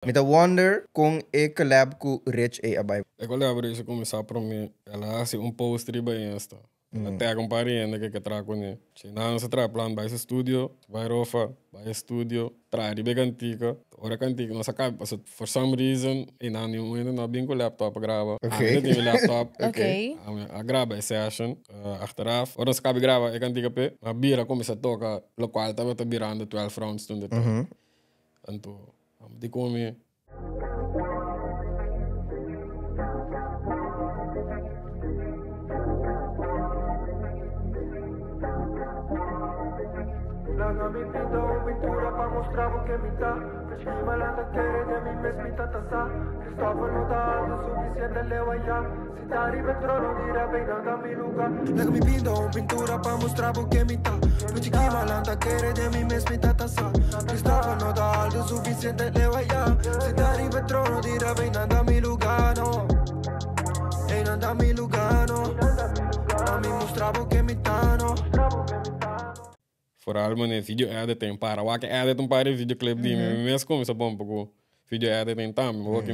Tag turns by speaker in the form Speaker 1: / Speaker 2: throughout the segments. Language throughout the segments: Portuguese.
Speaker 1: Met a wonder com e collab com Rich e Abai.
Speaker 2: Eu colaborei com começar para mim. Ela faz poster bem esta. Ela tem um parente que traga com ele. Não se traga plan vai estúdio, vai rofa, vai estúdio, traz bem cantica. Ora cantica não se acaba, for some reason, e não nenhum não bem com o laptop grava.
Speaker 1: Okay.
Speaker 2: Tem o laptop.
Speaker 3: Okay.
Speaker 2: A grava essa session, achteraf. Ora se acaba grava e cantica pe. A bira começa a tocar, local estava te birando 12 rounds toen dit. Então, die come.
Speaker 4: Mi pinto pintura pa' mostrar o que me dá. Fresquinho malandra querer de mim mesmo me taça. Cristóvão não dá algo suficiente, leva já. Se tá arriba trono, dirá bem nada me lugar. Laga mi pinto pintura pa' mostrar o que me dá. Fresquinho malandra querer de mim mesmo me taça. Cristóvão não dá algo suficiente, leva já. Se tá arriba trono, dirá bem nada me lugar, no. Ei, nada me lugar, no. A mim mostrar o que me dá, no.
Speaker 2: Vooral mijn video editing para waar ik edit een paar videoclip die mensen komen zo bom porque video editing tam ook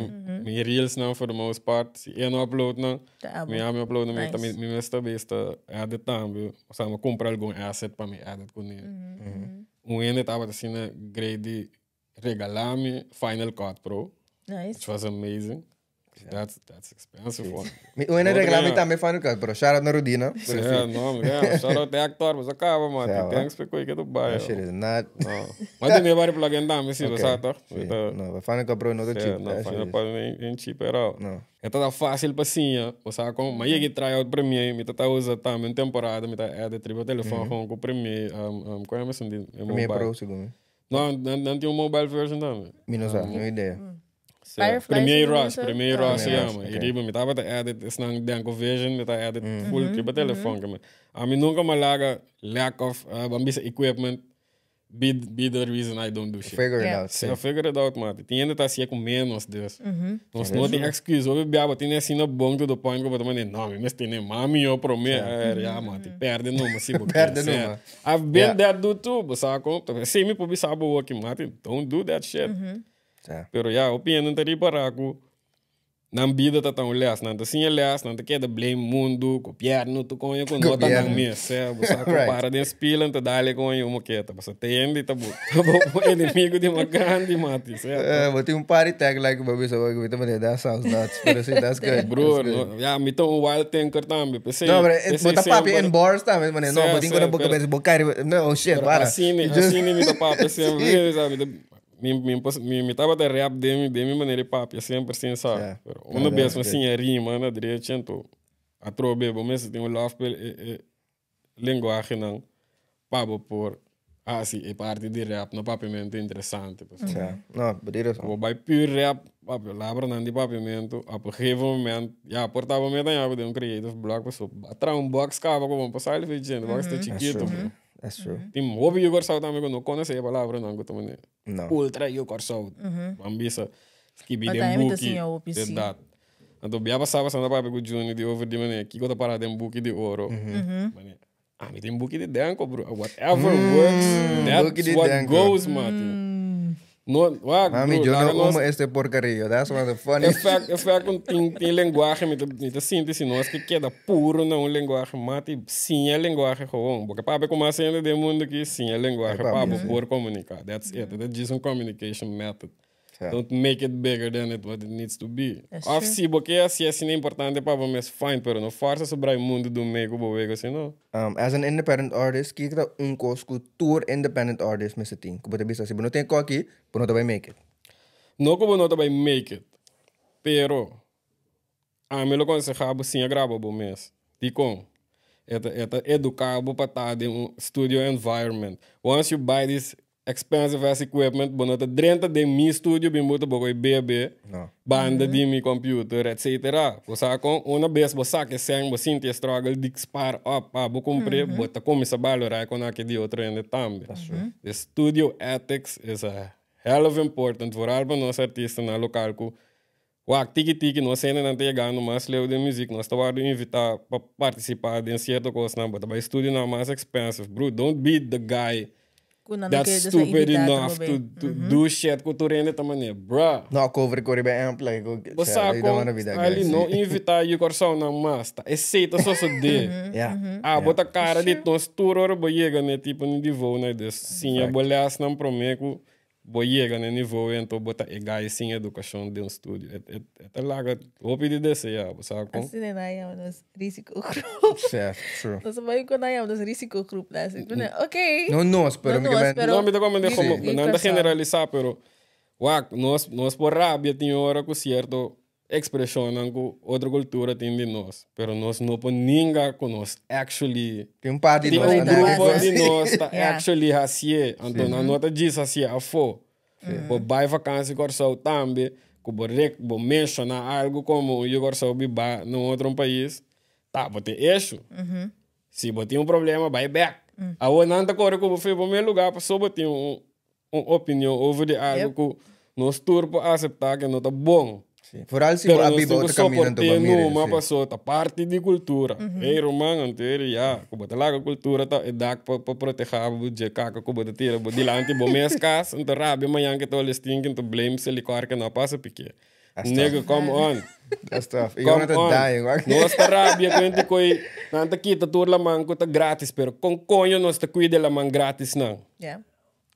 Speaker 2: mijn reels nou voor de most part si één upload nou me upload nou met mijn meeste beste edit tam we samen comprar algum asset para me edit com ele ene tava assim grade regalar-me Final Cut Pro
Speaker 3: Nice.
Speaker 2: which was amazing. That's expensive one.
Speaker 1: O ene reclame também Final Cut Pro. Shout out na Rodina.
Speaker 2: Ja, no, ja, shout out de actor, mas acaba, mano. Thanks for que tu vai.
Speaker 1: Shit is not.
Speaker 2: Mas tem vários plugins também, sim, você tá?
Speaker 1: No, Final Cut Pro não é cheap.
Speaker 2: Não, Final Cut nem cheap at all.
Speaker 1: No.
Speaker 2: É toda fácil para sim, você com, mas eu que try out Premiere, me tá usa também temporada, me tá edit tribo telefone com o Premiere, qual é a missão de
Speaker 1: Premiere Pro segundo.
Speaker 2: Não tem um mobile version também.
Speaker 1: Minus não ideia.
Speaker 2: Premiere Rush chama. E riba me tava edit, is nang denko vision, me tá edit full tribo telefone que me. A mim nunca me lack of ambisa equipment be the reason I don't do shit.
Speaker 1: Figure it out.
Speaker 2: I figure it out, mate. Tem ainda tá assim com menos Deus. Nós não tem excuse. Ouve biaba tem assim na bom to the point que eu também não, mas tem mami eu prometo, ja, mate. Perde numa se
Speaker 1: Perde numa.
Speaker 2: I've been that dude too, but saco. Se me pubi sabo working, mate. Don't do that shit. Pero ja, opinião não teria para aku. Não vida tá tão less, não tá sim less, não tá queda blame mundo, copiar no tu conha com nota não mês, você compara den spila, tá dale com uma moqueta, você tem de tá bom inimigo de uma grande mate, certo?
Speaker 1: But tem party tag like baby so we também that sounds nuts, but that's good.
Speaker 2: Bro, ja, me tô wild thinker também, pensei.
Speaker 1: No, but bota papi in bars também, mas não, but tem que botar bem bocar, no shit, para.
Speaker 2: Assim me tá papi sempre, sabe? Me tava de rap de maneira papi, sempre assim, sabe? Uma vez assim, rima, na direita, então, a trobe, mas tem um love linguagem, não, pabo por, assim, é parte de rap, não papimento interessante, pessoal.
Speaker 1: Não, mas
Speaker 2: Vou vai pure rap, papi, labra não de papimento, a por momento, já, portava me daí, de um creative block, pessoal, atrás box cava, como passar ele fez gente, box tá chiquito,
Speaker 1: That's true.
Speaker 2: Tem hobby eu gosto também quando não conhece a palavra não gosto também.
Speaker 1: Não.
Speaker 2: Ultra eu gosto. Ambisa que bi dem buki. Verdade. Então bia passava só na papo com Juni de over de mané que gosta para dem buki de ouro. Mané. Me tem buki de danco, bro. Whatever works. That's what goes, mate. No,
Speaker 1: mami, yo no como este porcaria. That's one of the funniest.
Speaker 2: Effect tem linguagem, me síntese nós que queda puro não linguagem, mate sim a linguagem gewoon. Porque papo como assim de mundo que sim a linguagem papo por comunicar. That's it. That's just a communication method. Don't make it bigger than what it needs to be. Of si porque assim é importante para mas fine, pero não força sobre o mundo do meio que vou assim não.
Speaker 1: As an independent artist, kika tour independent artist Mr. Ting. Como bisa si não tem aqui, não vai make it.
Speaker 2: Não como não vai make it. Pero a mim lo aconselhava sim a gravar bom mês. Ticom. Eta educar para estar em um studio environment. Once you buy this expensive as equipment, bonota dentro de mi studio, bem muito bom BB, banda de mi computer, etc. Você com uma vez você que sem você sentir struggle de spar up, vou comprar, bota começa a valorar com aquele de outro ainda também. The studio ethics is a hell of important for all nós artistas na local que tiki nós ainda não chegando mais leu de música, nós estamos invitar para participar de certa coisa, mas o estúdio não é mais expensive, bro. Don't be the guy that's stupid enough to do shit que tu rende também, bruh.
Speaker 1: Não, cover que eu bem ampla.
Speaker 2: Você ali não invitar o coração na massa, aceita só se de. Bota cara de tons tour hora boiega né tipo no nível né des. Sim, a bolhas não prometo boiega né nível então bota egai sim educação de estúdio. É larga, vou pedir desse já, sabe como?
Speaker 3: Assim né aí nos risicogrup.
Speaker 1: Certo, true.
Speaker 3: Nós vamos com aí nos risicogrup lá, assim. Ok.
Speaker 1: Não nós, pero
Speaker 2: não me dá como de como não generalizar, pero nós por rabia tem hora com certo expressão que outra cultura tem de nós, pero nós não por ninguém com nós actually
Speaker 1: tem par de nós,
Speaker 2: grupo de nós está actually assim, então na nota diz assim a fo, por vai vacância corso também, que por mencionar algo como eu corso biba no outro país, tá, bote isso, se bote problema vai back, a outra não tá corre como foi para meu lugar, só bote opinião over de algo que nós turpo aceitar que não tá bom.
Speaker 1: Vooral se a Bíblia outra caminho do
Speaker 2: bamire. Uma pessoa tá parte de cultura. Ei, romano, anterior já, como tá lá a cultura tá é dá para proteger o de caca como tá tira, de lá anti bom mês cas, então rabi manhã que todos têm que blame se licor que não passa pique. Nega come on.
Speaker 1: That's tough. Eu não tô dying,
Speaker 2: nós tá rabi que gente coi, nanta kita tur la man tá grátis, pero com conho nós tá cuida la man grátis não.
Speaker 3: Yeah.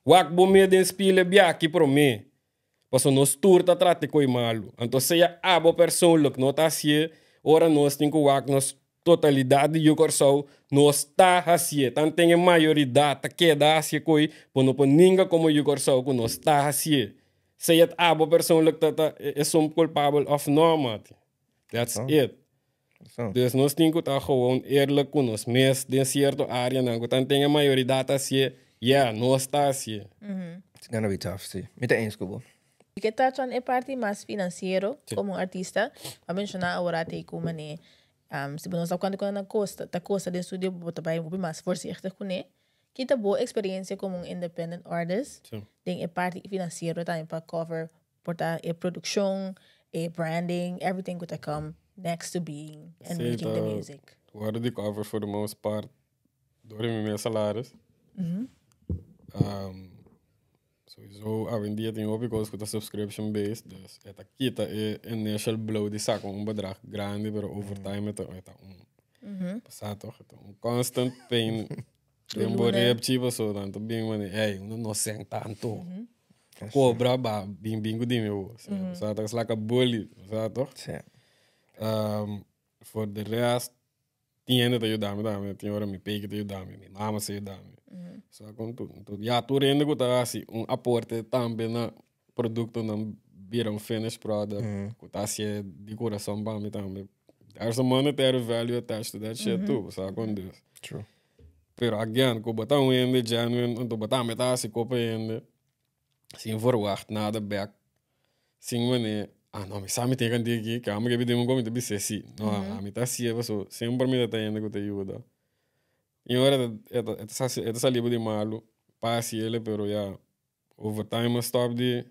Speaker 2: Wak bom me den spile biaki pro me. Paso nos turta trate coi malo. Então se a boa persoonlijk não tá assim, ora nós tem que wak nos totalidade de corso nós tá assim. Tanto tem maioridade tá queda assim coi, por não por ninguém como o corso que nós tá assim. Se a boa persoonlijk tá é culpável of normal. That's it. Dus nós tem que estar gewoon eerlijk com nós mesmos de certa área, não. Tanto tem maioridade assim, nós tá assim.
Speaker 1: It's gonna be tough, sim. Me tá eens, Kubo.
Speaker 3: Que está en el parte más financiero como artista, a mencionar ahora te como ne, se nós quando na costa, da costa de estudio bota vai mais voorzichtig com ne, que tá boa experiência como independent artist, tem a parte financeiro também para cover porta a produção, a branding, everything would come next to being and making the music.
Speaker 2: What do they cover for the most part? Door mijn salaris. Sowieso, in die tem ook because het subscription based, dus het kita initial blow die zak bedrag grande, pero over time het passa toch, het constant pain. Den borrep chivo so dan to bing mani, hey, uno no seng tanto. Cobra ba bingo di meu, sa tak like a bully, sa toch? For the rest tiene te ayudame, tiene ora mi peke te ayudame, mi mama se ayudame. So tu rende que tá assim aporte também na produto não vira finished product, que tá assim de coração para mim também. There's a monetary value attached to that shit too, sabe quando isso?
Speaker 1: True.
Speaker 2: Pero again, que botar ende genuine, então botar metade se copa ende, sem verwacht nada back, sem mané. Não, mas sabe tem que dizer que a minha vida não como te bise assim. Não, a mim tá assim, eu sempre me dá ende que te ajuda. E agora é salido de malo, passe ele, pero over time I stop de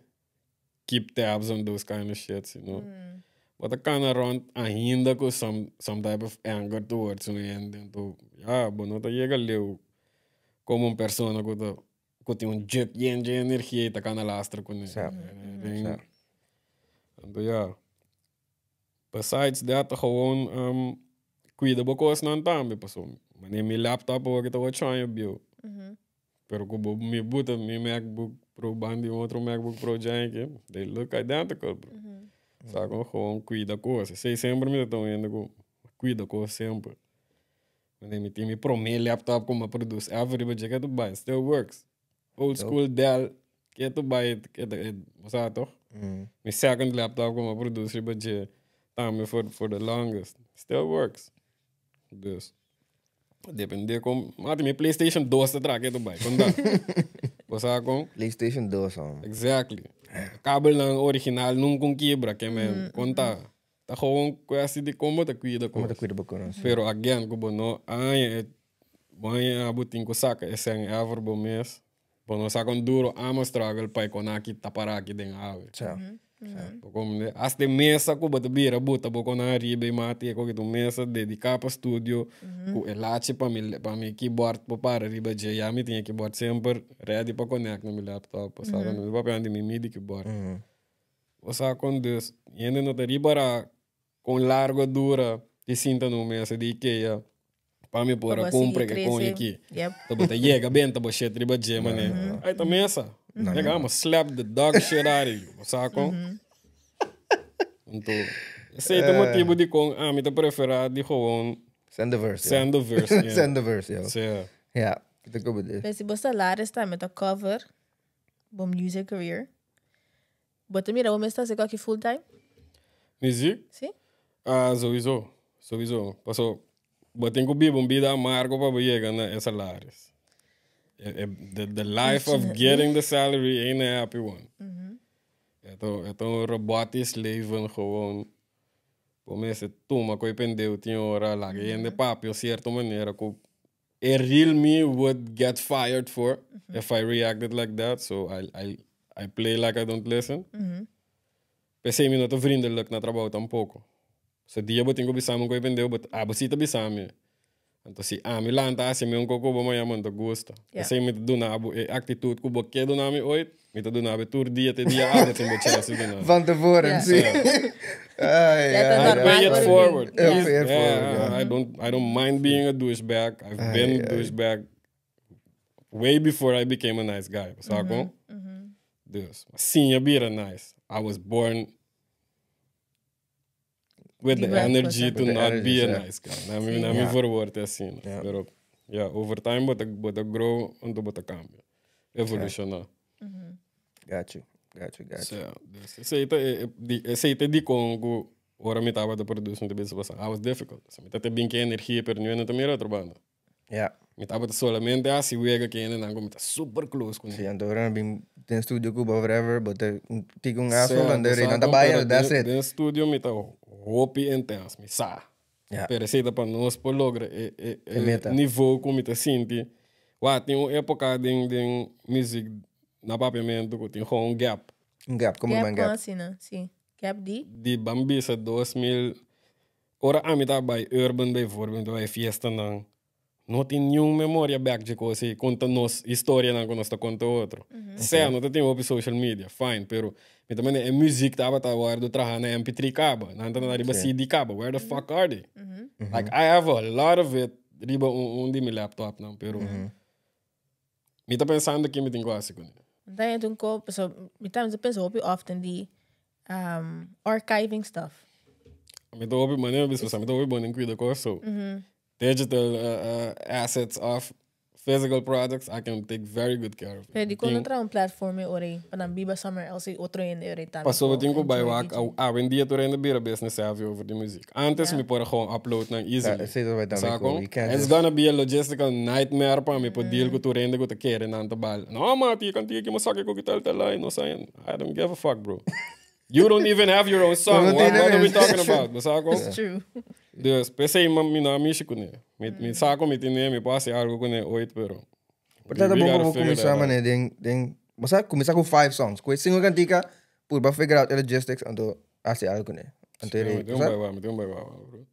Speaker 2: keep tabs on those kind of shit, you know. But I kind of run ainda com some type of anger towards me, and então, bom, não tá chega leu como persona que tem jet de energia e tá kind of lastra com ele. Então, besides that, gewoon cuida bocos não também, pessoal. Mas nem meu laptop eu que tô trying bio. Pero como me bota meu MacBook Pro bandi outro MacBook Pro giant, they look identical, bro. Sabe como cuida coisa. Sei sempre me estão indo com cuida coisa sempre. Mas nem me tem me promete laptop como produz every budget que tu buy still works. Old school Dell que tu buy que sabe toch? My second laptop como produz budget também for the longest still works. Dus depende como, mas minha PlayStation 2 te traga tu buy. Quando você com
Speaker 1: PlayStation 2
Speaker 2: Exactly. Kabel ng original nung kung quebra que me conta. Tá gewoon quase de como te cuida com.
Speaker 1: Como te cuida com nós.
Speaker 2: Pero again como no, banha abutin ko saka esang ever bo mes. Bono sa kon duro amo struggle pa ko nakita para ki den ave. As de mesa Cuba de bira buta bo con arriba e mate ko que mesa dedicar para studio com elate para mi keyboard para arriba je ya mi tinha keyboard sempre ready para connect no meu laptop, sabe? No papel ande mi MIDI keyboard. Você com dus, ainda não teria para com largo dura e cinta no mesa de IKEA para me pôr a compra que com aqui. Tá bota chega bem, tá bota riba je mané. Aí tá mesa. Nigga, I'ma slap the dog shit out of you. Saco? Então, esse é o motivo de com me te preferar de gewoon
Speaker 1: Send the verse.
Speaker 2: send the verse. Yeah.
Speaker 1: Send the verse, yo.
Speaker 2: Yeah.
Speaker 1: Ja, dat komt het.
Speaker 3: Mas se você lá está met a cover, bom music career. Bota mira, vamos estar aqui full time?
Speaker 2: Muziek?
Speaker 3: Sim?
Speaker 2: Ah, sowieso. Sowieso. Paso, botem ko bibong bida amargo pa ba yega na e salários. The life of getting the salary ain't a happy one. Ito een robotisch leven gewoon. Voor mensen toen, maar kon je pendeu 10 ora lagi in de papio certa maneira ko real me would get fired for if I reacted like that. So I play like I don't listen. Pensei não tô vriendelijk na trabalho tampouco. So dia botin ko bisama ko pendeu, but abosita bisama. Então se me lanta assim me coco bo manhã manda gosta. Pensei me do na atitude ko boque do na me oito. Me do na tur dia te dia até tem boche assim do na.
Speaker 1: Van tevoren, zie.
Speaker 2: I pay it forward. I don't mind being a douchebag. I've been a douchebag way before I became a nice guy. Saco? Dus, sim, eu bira nice. I was born with the energy to not be a nice guy. Na me verwoord assim. Pero, over time bota grow en bota cambia. Evolucionar.
Speaker 1: Got you.
Speaker 2: Esse di com ora me tava da produção de business. I was difficult. Me tava bem que energia per nu en te mira outra banda.
Speaker 1: Ja.
Speaker 2: Me tava solamente assim wega que ainda não me tá super close com.
Speaker 1: Zie, en toen ben ik in studio Cuba of whatever, but ik een asshole en de reden dat bij that's it.
Speaker 2: In studio me tá hopi intense, me sa.
Speaker 1: Ja.
Speaker 2: Pero se para nós por logra nível como me tá sinti. Wat tem uma época de music na papiamento que tem gewoon gap.
Speaker 1: Gap, como een gap.
Speaker 3: Assim, né? Sim. Gap de?
Speaker 2: Die Bambisa 2000. Ora a mitad bij Urban bijvoorbeeld, bij fiesta dan. Não tem nenhuma memória back de coisa, conta nos história não conosco conta outro. Certo, não tem op social media, fine, pero me também é música tava tá agora do trabalho na MP3 cabo, não tá na riba CD cabo. Where the fuck are they? Like I have a lot of it riba de meu laptop não, pero me tá pensando que me tem quase com.
Speaker 3: Então eu tenho so me tá pensando op often de archiving stuff.
Speaker 2: Me tô op maneira bispo, me tô op bom em cuida com isso. Digital assets of physical products, I can take very good care of.
Speaker 3: Pero quando entra platform ore, para biba summer else outro ainda ore também.
Speaker 2: Passou eu tenho by wak, vendia tu ainda bira business savvy over the music. Antes me pôr gewoon upload na easily. It's gonna be a logistical nightmare para me poder deal com tu ainda com te querer na tabal. Não, mate, eu can't que me saque com que tal lá, não sei. I don't give a fuck, bro. You don't even have your own song. What are we talking about?
Speaker 3: It's true.
Speaker 2: Dus pensei me na mishi com ele. Me saco me tinha me passe algo com ele oito pero.
Speaker 1: Portanto, bom começar mané mas começar com 5 songs. Com single cantica por para figure out the logistics então assim algo com ele. Então
Speaker 2: me tem um bairro, bro.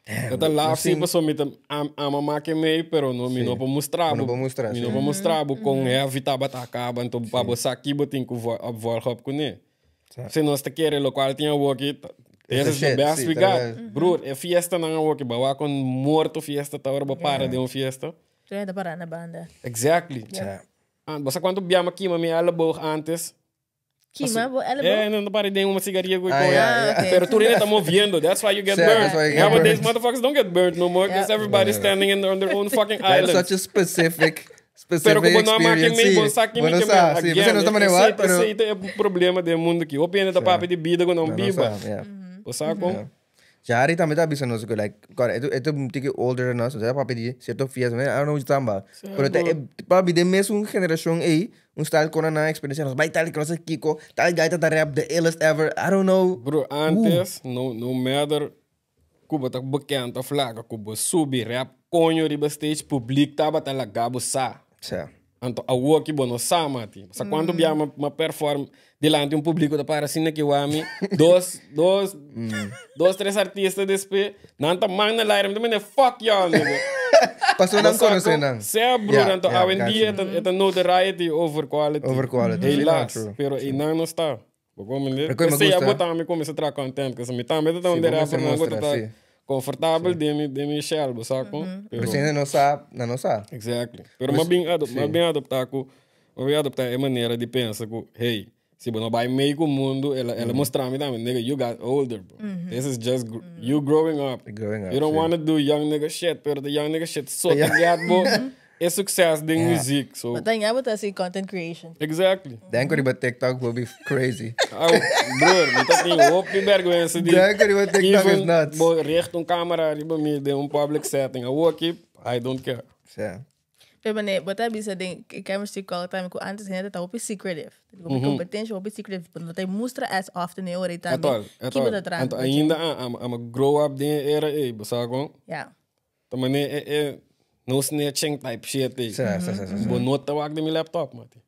Speaker 2: Esta lá sim passou me a mamá que me pero não me não para mostrar.
Speaker 1: Não para mostrar.
Speaker 2: Me não para mostrar com a vitaba tá acaba então para você aqui botin com volta com ele. Se nós te querer local tinha walkie. This is the best we got. Bro, é fiesta na walkie, bawa com morto fiesta tá hora para de fiesta.
Speaker 3: Tu ainda para na banda.
Speaker 2: Exactly. Você quando biama aqui me alabo antes.
Speaker 3: Kima bo alabo.
Speaker 2: Não para de uma cigaria com pero tu ainda tá movendo. That's why you get burned. Nowadays motherfuckers don't get burned no more because everybody's standing on their own fucking island.
Speaker 1: That's such a specific
Speaker 2: pero como não há máquina meio bom saque me que
Speaker 1: você não está manevando
Speaker 2: pero esse é o problema do mundo aqui o pena da papo de vida quando não biba o saco
Speaker 1: já aí também tá pensando isso like cara é um tique older nós já papo de certo fias né I don't know tamba pero é papo de mesmo geração aí style com na experiência nós vai tal que nós Kiko tal gaita da rap the illest ever I don't know
Speaker 2: bro antes no matter Cuba tá bekend of laga Cuba subi rap conho riba stage publiek taba talaga busa Anto a walkie bono samati. Sa quando abbiamo ma perform delante un pubblico da para sine que wami, dos, tres artistas despe, nanta magna lairem de mene fuck y'all nigga.
Speaker 1: Passou não conhece não.
Speaker 2: Sei bro, anto hoje em dia é notoriety over quality.
Speaker 1: Over quality.
Speaker 2: Helaas, pero não está. Sei a botar me como se tra content, que se me tá me tá onde era para não tá confortável de me shelbo, saco?
Speaker 1: Pero você não sabe.
Speaker 2: Exactly. Pero mas bem adoptar a maneira de pensar que, hey, se você vai meio com o mundo, ela mostrar me também, nigga, you got older, bro. This is just you growing up. You don't want to do young nigga shit, pero the young nigga shit so te bro. É sucesso de music, so.
Speaker 3: But then you have to see content creation.
Speaker 2: Exactly.
Speaker 1: Denk que TikTok will be crazy.
Speaker 2: Bro, me tá tem op de vergonha de.
Speaker 1: Denk que TikTok is nuts.
Speaker 2: Bo recht camera riba me de public setting. I walk it, I don't care.
Speaker 1: Yeah.
Speaker 3: Pero né, botar bisa ding, camera stick all time ko antes ainda tá op secretive. Ko competência op secretive, pero tá mostra as often né ora tá.
Speaker 2: Atual. Anto ainda I'm grow up de era sabe?
Speaker 3: Yeah.
Speaker 2: Também no snatching type shit. Bo nota wag de meu laptop, mate.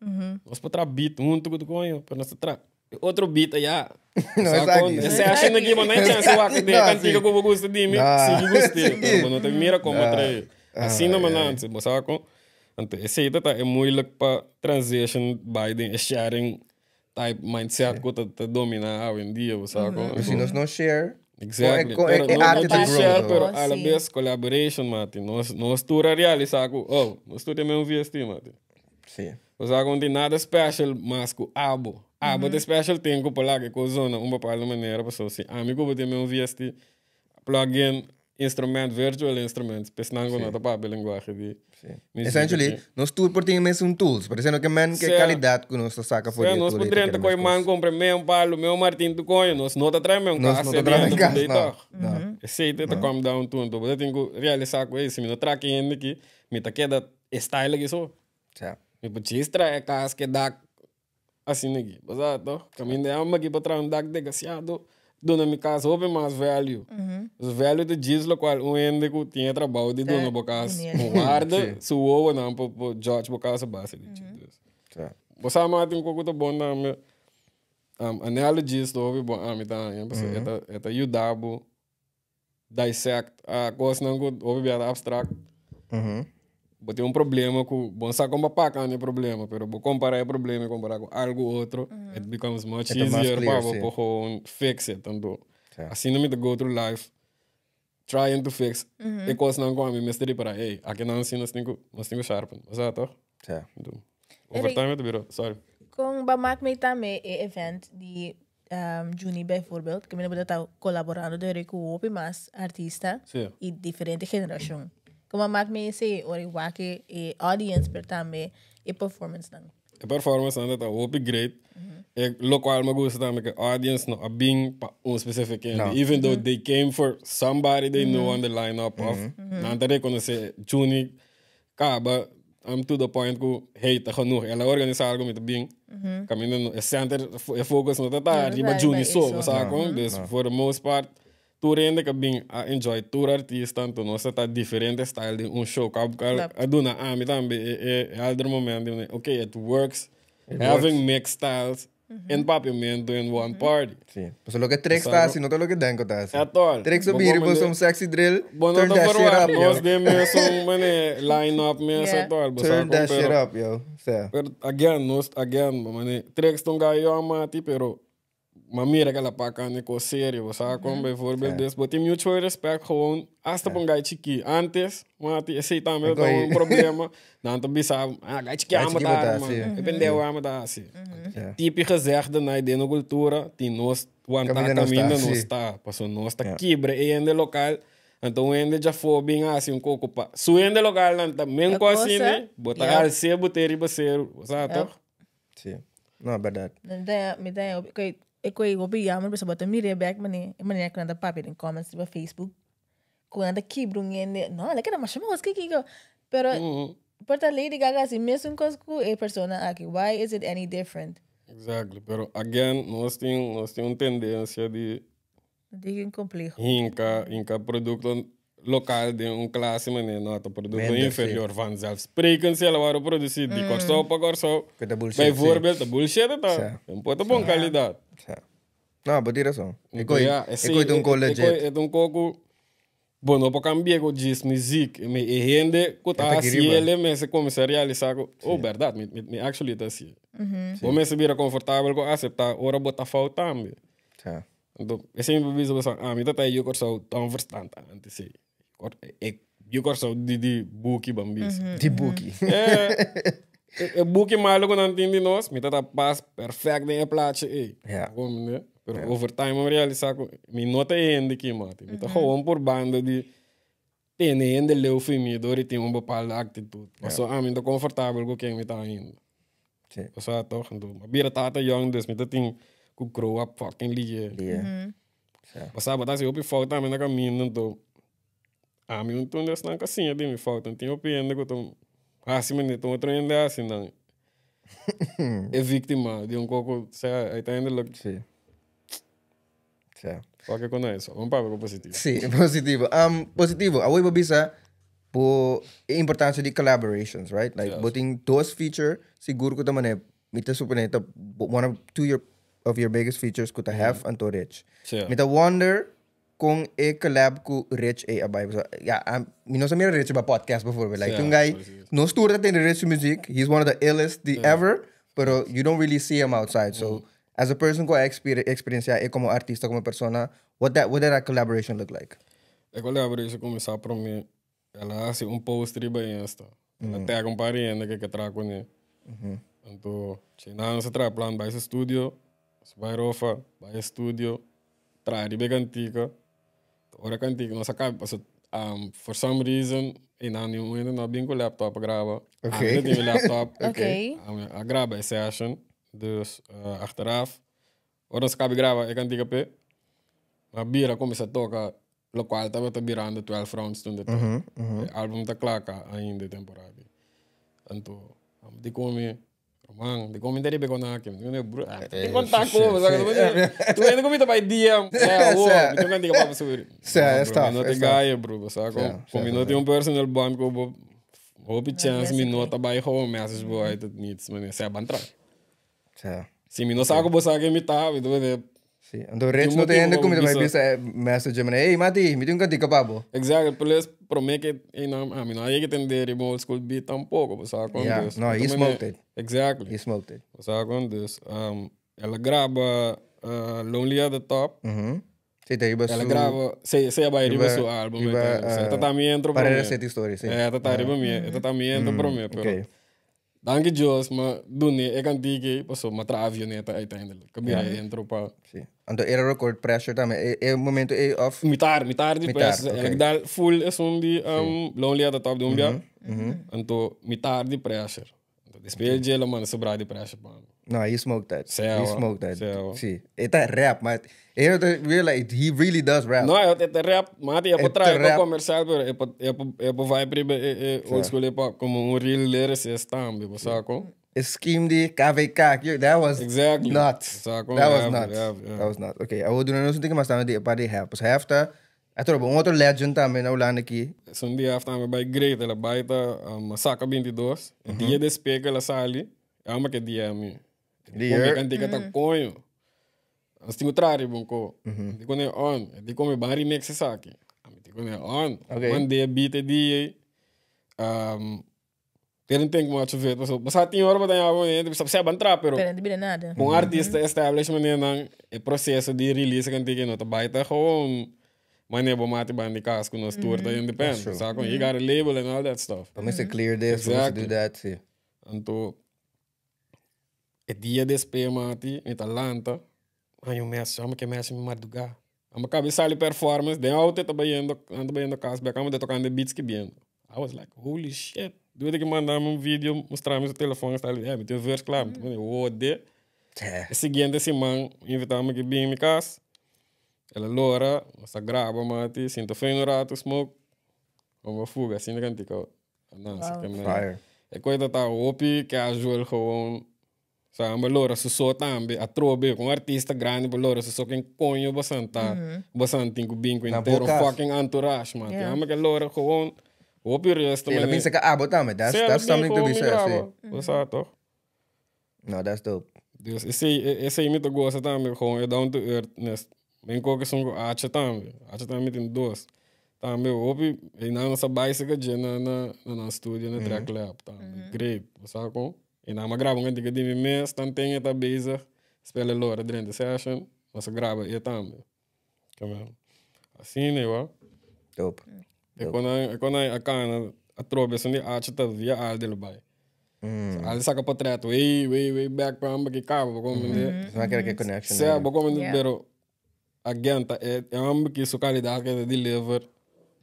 Speaker 2: Nós para beat muito com conho, para nós tra. Outro beat já. Você acha que não é chance wag de cantiga que eu gosto de mim, se gostei. Pero não tem mira como trair. Assim não manante, bo sabe? Então, esse aí é moeilijk para transition by the sharing type mindset que tá domina hoje em dia, sabe?
Speaker 1: Se nós não share.
Speaker 2: Exactly.
Speaker 1: É arte de
Speaker 2: share,
Speaker 1: grow.
Speaker 2: pero a la vez collaboration, mate. Nós tura realizar que, nós tura mesmo VST, mate.
Speaker 1: Sim.
Speaker 2: Nós não tem nada special, mas que abo. Abo de special tem que pular que coisa não uma para maneira para assim. Amigo vou ter mesmo VST plugin instrument virtual instruments, pesnango na tapa linguagem de.
Speaker 1: Essentially, nós tudo por ter mesmo tools, parecendo que man que qualidade que nós saca fora.
Speaker 2: Nós podemos ter coi man compra meu palo, meu martin tu coio, nós não tá traz meu casa, não. Esse tá come down tu, então eu tenho que realizar com isso, me não traque ainda aqui, me tá queda style aqui só.
Speaker 1: Certo.
Speaker 2: Me pode extrair casa que dá assim aqui, exato. Caminho de alma aqui para trás um dá desgraciado. Dona minha casa houve mais value. Os value de diz lo qual um ende que tinha trabalho de dona por casa. Guarda, suou não para George por casa base de diz. Você ama tem coisa bom na minha analogies do houve bom a mim tá, é ajudabo dissect a coisa não houve bem abstract. Botei problema com bom sabe como pagar não é problema, pero vou comparar o problema e comparar com algo outro, it becomes much easier para vou fix it tanto. Assim não me go through life trying to fix e coisa não com a mim mestre para hey, aqui não assim nós tenho sharpen, exato? Certo. Overtime do biro, sorry.
Speaker 3: Com bamak me também event de Juni bijvoorbeeld, que me tá colaborando com o mais artista e diferente geração. Como maak me se ori wake e audience per também e performance dan.
Speaker 2: A performance dan dat hoop great. Lokaal me gusta também que audience no a being specific even though they came for somebody they know on the lineup of. Nanta reconhecer Juni Kaba I'm to the point que hey tá genoeg. Ela organiza algo met bing. Caminho no center e focus no tata riba Juni so, sabe? Dus for the most part tour ainda que bem enjoy tour artista tanto nós tá diferente style de show que a dona a mim também é outro momento okay it works having mixed styles em papiamento in one party
Speaker 1: sim pues lo que Trex está assim não é lo que Danko está assim Trex
Speaker 2: so
Speaker 1: subir com some sexy drill
Speaker 2: turn that shit up nós de mesmo mané line up mesmo
Speaker 1: turn that shit up yo
Speaker 2: pero again mané Trex tão gaio amati pero maar meer aquela paca com sério, sabe? Como bijvoorbeeld dus, but tem mutual respect gewoon, hasta para gai chiqui, antes, mati, esse também tá problema, não tá bisab, gai chiqui amata, dependeu amata assim. Típico gezegde na ideia na cultura, tem nós, want caminho não está, passou nós tá quebra e ende local, então ende já foi bem assim coco pa, su ende local não tá mesmo assim, né? Botar al se boteri baseiro, sabe?
Speaker 1: Sim, não é verdade.
Speaker 3: Me dá ik weet op jammer dus wat meer back meneer kan dat papier in comments op Facebook quando dat kibrung no lekker dat maar was kijk pero porta Lady Gaga si mesmo cosco e persona aqui why is it any different
Speaker 2: exactly pero again nós tem uma tendência de
Speaker 3: complejo
Speaker 2: inca produto lokaal de classe meneer nota produto
Speaker 1: Minder,
Speaker 2: inferior vanzelfsprekend zelf waren productie die corso pa corso.
Speaker 1: Que de bullshit,
Speaker 2: Bijvoorbeeld de bullshit het
Speaker 1: Sim.
Speaker 2: dan. Een pote bon kwaliteit.
Speaker 1: Não, but tira razão.
Speaker 2: Então,
Speaker 1: Eu um college.
Speaker 2: é um pouco bom, não pode cambiar com diz música, me rende com tá assim ele mas começa a realizar oh verdade, me actually tá assim. Bom, me se vira confortável com aceitar, ora botar falta também.
Speaker 1: Tá.
Speaker 2: Então, é sempre visto você, me tá aí eu corso tão verstand antes sei. Eu corso de book bambis.
Speaker 1: De book.
Speaker 2: É book malo quando não entende nós, me tá pas perfect em plaatje aí.
Speaker 1: Ja.
Speaker 2: Como, né? Pero over time om realizar que mi nota ainda aqui, mate. Mi tá gewoon por banda de tem ainda leu filmidor e tem uma bepaalde atitude. Maar zo aan, mi tá confortável com quem mi tá indo.
Speaker 1: Sim.
Speaker 2: Zo é toch, então. Maar bira tata young, dus mi tá tem que grow up fucking liga.
Speaker 1: Yeah.
Speaker 2: Maar sabe, tá se op je fout aan, mi na caminho, então. Ah, mi então des na casinha de mi fout, então op ainda que tô assim, mi tô outro ainda assim, não. É vítima de coco, sei, uiteindelijk.
Speaker 1: Sim. Sim.
Speaker 2: Qualquer coisa é isso. Vamos para o positivo.
Speaker 1: Sim, positivo. Positivo. A web bisa por importância de collaborations, right? Like,
Speaker 2: Yes.
Speaker 1: boting those feature, siguro ko taman mita suponeta one of of your biggest features ko ta have anto rich.
Speaker 2: Sure.
Speaker 1: Mita wonder kung collab ko rich abay. So, yeah, mino sa mira rich ba podcast before, like,
Speaker 2: Yeah,
Speaker 1: yung guy,
Speaker 2: precies.
Speaker 1: no story in the rich music, he's one of the illest ever, pero you don't really see him outside. So, as a person ko experience como artista, como persona, what did that collaboration look like?
Speaker 2: A collaboration começar para mim, ela hace poster bem esta. Ela tem um parente que traga com ele. Então, não se traz plan vai esse estúdio, vai rofa, vai estúdio, traz bem cantica. Ora cantica, não sabe, for some reason, e não ainda não bem com o laptop grava.
Speaker 1: Okay.
Speaker 2: Tem o laptop.
Speaker 3: Okay.
Speaker 2: A grava a session, dus achteraf. Ora se cabe grava, ik cantica pe. Maar bira começa a tocar local estava te birando 12 rounds toen de tijd. Het album te klaar ainda de temporada. Então, die kom dari beko na akim. Die contact ko, tu ainda kom bij DM. Ja, wow, tu kan diga pa suri.
Speaker 1: É tough.
Speaker 2: Não te gaia, bro. Saco? Como não tem personal bond ko, hoop chance mi nota bij gewoon message boy het niets, maar se bantra.
Speaker 1: Sim.
Speaker 2: Si mi no saco bo saque mi ta, vi tu
Speaker 1: Sim. Então, rich não tem ainda como vai bisa message, mas hey, Mati, me tem um cantica pabo.
Speaker 2: Exacto, plus promete que não hay que entender o old school beat tampoco, saco?
Speaker 1: Yeah, no, he smoked it.
Speaker 2: Exactly.
Speaker 1: He smoked it.
Speaker 2: Saco? Dus, ela grava Lonely at the Top.
Speaker 1: Sim, daí você.
Speaker 2: Ela grava, se vai riba su álbum, esta também entra para
Speaker 1: para
Speaker 2: mim.
Speaker 1: essa história, sim.
Speaker 2: Esta tá riba mim, esta também entra para mim, pero
Speaker 1: Okay.
Speaker 2: danke Dios, maar doen ik kan die passo maar avioneta uiteindelijk. Kabira entra para
Speaker 1: Sim. Então, era record pressure também. É o momento off.
Speaker 2: Mitar die press.
Speaker 1: okay.
Speaker 2: Ela dá full is die Lonely at the Top doen bia. Então, mitar die pressure. Então, de speel je man sobra die pressure man.
Speaker 1: No, he smoked that.
Speaker 2: Céu,
Speaker 1: He smoked that.
Speaker 2: céu.
Speaker 1: Sim. Ele rap, mas eu realize he really does rap.
Speaker 2: No, het rap, maar die
Speaker 1: Het
Speaker 2: op try
Speaker 1: rap.
Speaker 2: comercial, pero é po vibe old school é como real lyricist também, saco?
Speaker 1: Scheme die KVK, that was
Speaker 2: Exactly.
Speaker 1: nuts.
Speaker 2: Saco?
Speaker 1: That was
Speaker 2: Yeah,
Speaker 1: nuts.
Speaker 2: yeah, yeah.
Speaker 1: That was nuts. Okay, eu vou donar não tem que mais também de para de rap. Os half tá. Ator um outro legend também na Holanda aqui.
Speaker 2: Zo'n dia aftaan bij Great, ela baita Masaka 22. Dia de speke ela sali, ama que dia mi.
Speaker 1: Die
Speaker 2: Come
Speaker 1: year.
Speaker 2: kan tika ta konyo. As tingo trari bunko. Di ko ne on, di ko me bari next sa aqui. Di ko ne on.
Speaker 1: Okay.
Speaker 2: One day beat dia. Didn't think much of it. Basta tinha hora ba tayo mo, sa bantra pero
Speaker 3: Pero hindi nada.
Speaker 2: kung artista establishment niya ng proseso de release kan tika no, ta baita gewoon mane bomati bandi kas kuno tour ta independent. Sa kon you got a label and all that stuff.
Speaker 1: Para mim se clear this, para
Speaker 2: Exactly.
Speaker 1: do that, sim.
Speaker 2: Então, é dia de mati, em Atlanta. Aí o mestre chama que mestre me madrugar. A minha cabeça ali performance, de auto tá baiando casa, becamo de tocando beats que bem. I was like, holy shit. Doe que mandar vídeo, mostrar meu telefone, está ali, me tem um verso claro. Oh, de.
Speaker 1: É.
Speaker 2: E seguinte, esse man, invitava-me que bem em minha casa. Ela loura, essa grava, mati, sinto feio no rato, smoke. Uma fuga, assim, de cantica. Nossa, que merda.
Speaker 1: Fire.
Speaker 2: Ik weet dat daar hoopie casual gewoon Sabe, lora su so tambe, a trobe com artista grande, lora su so quem conho bastante com binco inteiro, fucking entourage, man. Ja, maar que lora gewoon op je rust.
Speaker 1: Ja, dat mensen kan abot aan, that's something to be said.
Speaker 2: Was dat toch?
Speaker 1: No, that's dope.
Speaker 2: Dus esse me to gosta também, gewoon down to earth, nest. Ben koken songo acha também met in dos. Também opi, e na nossa bicycle je na studio na track lab também. Great, was dat gewoon? En dan maar graven die die mes, dan ting het daar bezig. Spelen lore erin de session, maar ze graven het também. Come on. Assim, né, wa?
Speaker 1: Dope.
Speaker 2: Ik kon a trobe son die acha ta via al dele bij. Al saca portret, way back para ambas que cabo, como
Speaker 1: It's not gonna get connection.
Speaker 2: Se como pero again ta ambas que su qualidade que deliver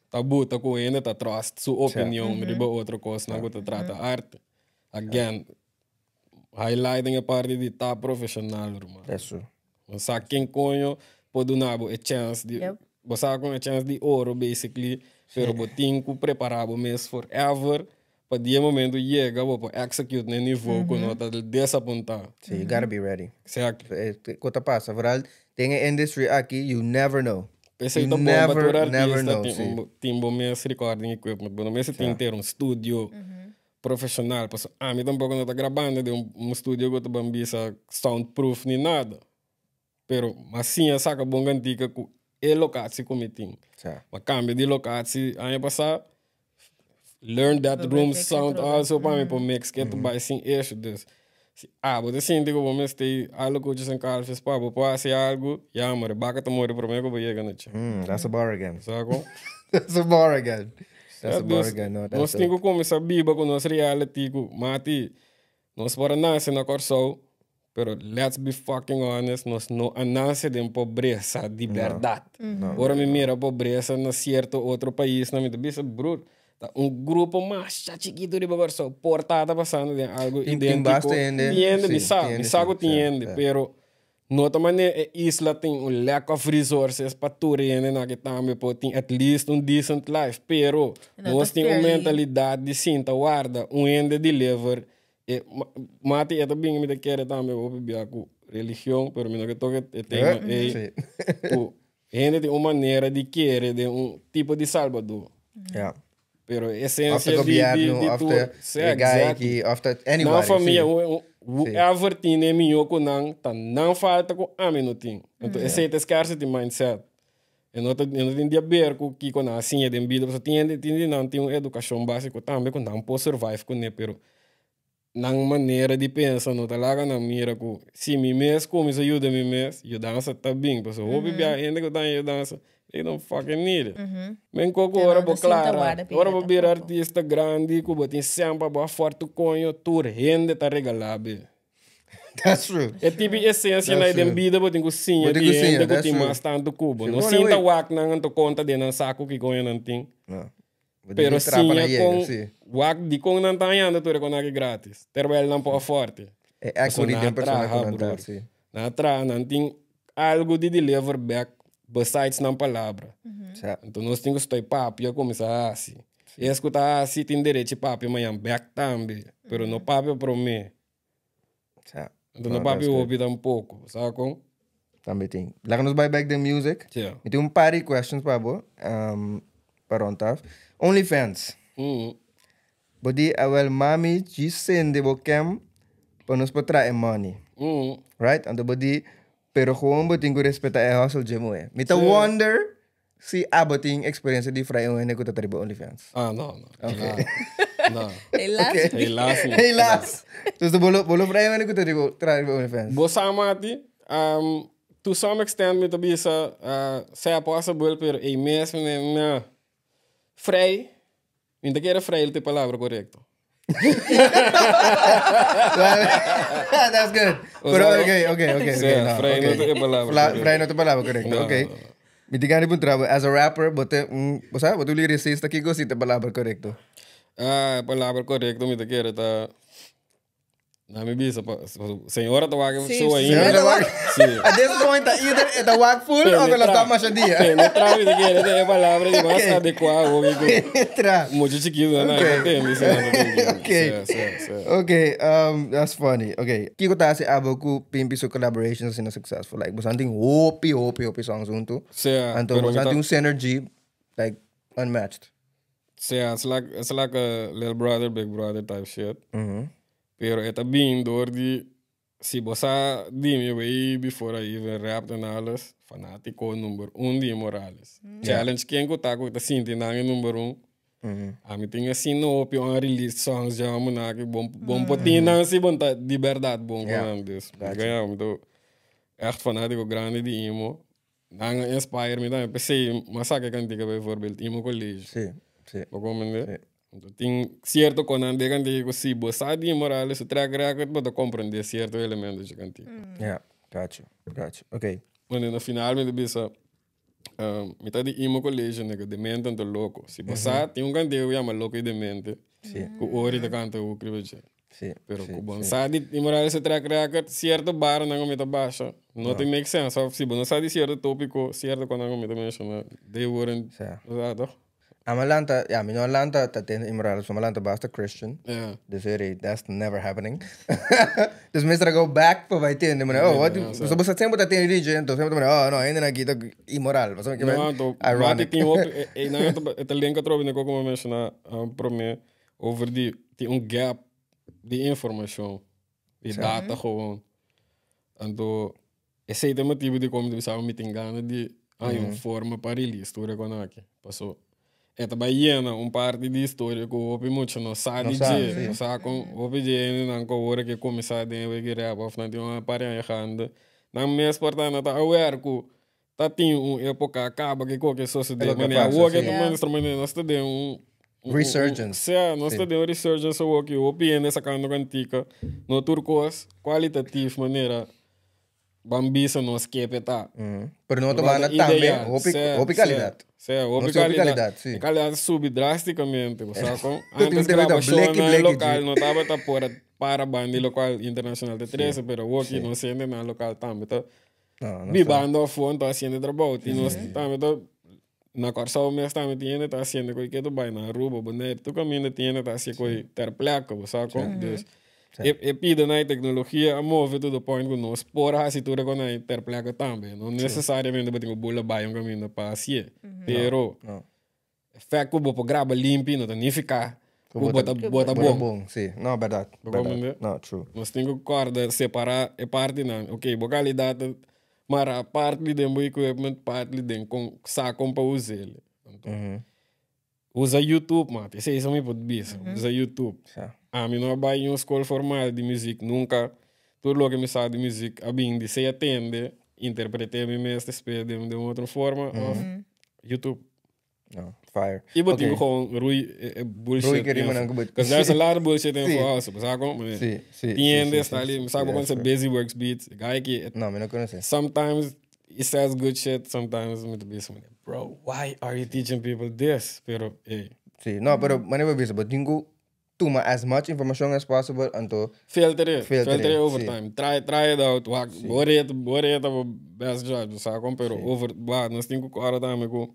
Speaker 2: tabu ta ko ainda ta trust su opinião riba outra coisa na que trata arte. Again, highlighting a parte de tá profissional, irmão.
Speaker 1: That's true.
Speaker 2: Você quem conho pode dar a chance de você com a chance de ouro basically, pero botinho preparado mesmo forever. Para dia momento chega, para execute no nível que não está desapontar.
Speaker 1: So you gotta be ready.
Speaker 2: Certo.
Speaker 1: Quando passa, vooral tem a industry aqui, you never know.
Speaker 2: You never know. Tem bom mesmo recording equipment, bom mesmo tem ter studio profissional. Porque a mim tampouco não está gravando de studio que está bambisa soundproof nem nada. Pero assim saca bom gantica com a locatie como tem. Mas cambio de locatie, ano passado learn that room sound also para mim para mix que tu vai sim isso dus. Você sente que vamos ter algo que você quer fazer para fazer algo, já mas baka tu morre para mim que vai chegar nisso.
Speaker 1: That's a bar again.
Speaker 2: Saco?
Speaker 1: That's a bar again. That's a bar again. No, that's
Speaker 2: nós temos que começar a biba com nossa reality, mati. Nós para nascer na corso, pero let's be fucking honest, nós não nasce de pobreza de verdade. Ora me mira pobreza na certo outro país, na minha bisa, bro. Grupo mais chiquito de bagulho só portada passando de algo idêntico. Tiende, pero nota maneira isla tem lack of resources para tudo na que também pode ter at least decent life, pero nós tem uma mentalidade de cinta guarda, ende deliver. Mati é também me quer também o biaco religião, pero me não que toque tem ende tem uma maneira de querer de tipo de Salvador.
Speaker 1: Yeah.
Speaker 2: Pero essência de tudo,
Speaker 1: exactly. Anybody.
Speaker 2: Na família, whoever tem melhor que não falta com a minutinho. Então, esse é o scarcity mindset. Eu não tenho de ver com que quando assim é de vida, você tem uma educação básica também, quando não pode survive com ele, pero não maneira de pensar, não tá lá na mira com se me mesmo como isso ajuda me mesmo, eu dança tá bem, porque eu ouvi bem ainda que eu dança. They don't fucking need it. Men koko ora bo clara. Ora bo bir artista grande, kubo tem sempre bo forte conho, tur rende tá regalabe.
Speaker 1: That's true.
Speaker 2: É tipo essência na dem vida bo tem cozinha, tem que tem mais tanto cubo. Não sinta wak nang to conta de nan saco que conho não tem. Pero sim com wak di com não tá ainda tu reconhece grátis. Terwel não po forte.
Speaker 1: É aquele de pessoa que não sim.
Speaker 2: Na tra não tem algo de deliver back. Besides na palavra. Então nós temos que estar papo e começar assim. E escutar assim tem direito papo amanhã back também, pero no papo para mim. Então no papo ouvi um pouco, sabe como?
Speaker 1: Também tem. Lá nos buy back the music. Eu tenho um par de questions para você, para onde OnlyFans. Body awel mami ji sende bokem para nos poder money. Right? And the body pero gewoon beting ko respeta e hustle jemo eh. Mita wonder si aboting experience di fry yung ko tataribo OnlyFans.
Speaker 2: No.
Speaker 1: Okay.
Speaker 2: No.
Speaker 1: Helaas. Dus de bolo fry yung ko tataribo OnlyFans.
Speaker 2: Bosamati, to some extent met bisa se possible pero e mesmo na frei. Ainda que era frei a palavra correcto.
Speaker 1: That's good. Pero okay. Fray no te palabra, correcto. Okay. Mitigani pun trabajo as a rapper, bote uli resista kiko si te palabra correcto.
Speaker 2: Palabra correcto, mi te quiere ta Na minha bisa, senhora tá wagen
Speaker 3: Sim,
Speaker 2: sua
Speaker 3: senhora
Speaker 2: ainda.
Speaker 3: tá wagen.
Speaker 2: Sim.
Speaker 1: A desse momento, either é da wag full ou ela está mais a dia.
Speaker 2: Penetrava de que é a palavra de mais adequada.
Speaker 1: Penetra.
Speaker 2: Muito chiquito, né?
Speaker 1: Okay, that's funny. Okay, kiko ta si abo ku pimpi so collaborations in a successful. Like, something hopi songs junto. Anto, something synergy, like, unmatched.
Speaker 2: It's like a little brother, big brother type shit. Pero ita being door die si bossa di me way before I even rapped and alles fanatico number 1 die Morales. Challenge quem ko ta ko ta sinti nang number 1. A mi tinha sino opio on release songs já mo na que bom potina si bom ta de verdade bom com this. Ganha me do echt fanatico grande die imo. Nang inspire me dan pensei massaca cantiga bijvoorbeeld imo college.
Speaker 1: Sim.
Speaker 2: Sim. Então, tem certo quando ande cantigo se você de Morales o track record para compreender certo elemento de cantigo.
Speaker 1: Yeah, got you. Okay.
Speaker 2: Quando no final me disse metade de imo colégio né que demente tanto louco. Se você tem cantigo chama louco e demente.
Speaker 1: Sim.
Speaker 2: O ori da canta o criveche.
Speaker 1: Sim.
Speaker 2: Pero com bom sabe de Morales o track record certo bar não me tá baixa. Não tem make sense. Se você sabe certo tópico certo quando não me tá menciona. They weren't. Exato.
Speaker 1: Amalanta, yeah, Atlanta, taten Imorales, Amalanta basta Christian.
Speaker 2: Yeah.
Speaker 1: That's never happening. Dus mensen go back voor wij tien. Wat? So basta sempre taten religion, então sempre no, ainda na kita immoral. Mas que
Speaker 2: ironic. Het link dat Robin ook mentionar pro me over die gap die informatie, die data gewoon. En do esse é o motivo de como sabe meeting die forma para release, tu reconhece. Passou. É também parte de história que o muito não sabe dizer, sabe o PJ não com hora que começar a ter que rap of não tem uma parinha errada. Não me exportando tá aware que tá tem época acaba que qualquer sociedade, mas a work é instrumento nós tem
Speaker 1: resurgence.
Speaker 2: Nós tem resurgence o que o PN sacando cantica no turcos qualitativo maneira bambisa nos que tá.
Speaker 1: Pero não tomando também o qualidade.
Speaker 2: Qualidade, sim. Qualidade sube drasticamente, sabe? Antes gravação na local não estava para banda local internacional de 13, pero o aqui não sente na local também, tá? Bibando a fonte tá sendo trabalho, e nós também tá na corção mesmo também tinha tá sendo coisa que tu vai na rua, boné, tu caminha tinha tá sendo coisa ter placa, sabe? Dus e pide na tecnologia a move to the point que nós por a situação com a ter placa também, não necessariamente bater o bola vai caminho para assim, pero fact que o grava limpo não tem ficar bota bom.
Speaker 1: Sim, não verdade. Não, true.
Speaker 2: Nós temos que corda separar a parte não, ok, boa qualidade, mas a parte de meu equipment, parte de com saco para usar ele. Usa YouTube, mate, isso é muito bom, usa YouTube. A mim não vai em uma escola formal de música, nunca. Tudo o que me sabe de música, a mim de se atende, interpretei me mesmo de uma outra forma, YouTube.
Speaker 1: No, fire.
Speaker 2: E botinho gewoon bullshit.
Speaker 1: Rui queria não que
Speaker 2: because there's a lot of bullshit in house, sabe como?
Speaker 1: Sim.
Speaker 2: Tiende está ali, sabe quando você busy works beats, guy que
Speaker 1: não, me não conhece.
Speaker 2: Sometimes it says good shit, sometimes me to be something. Bro, why are you teaching people this? Pero hey.
Speaker 1: Sim, não, pero maneira bisa, botinho toma as much information as possible anto
Speaker 2: filter it over time. Try it out. Bore it best job, sabe como? Pero over, nós temos que agora também com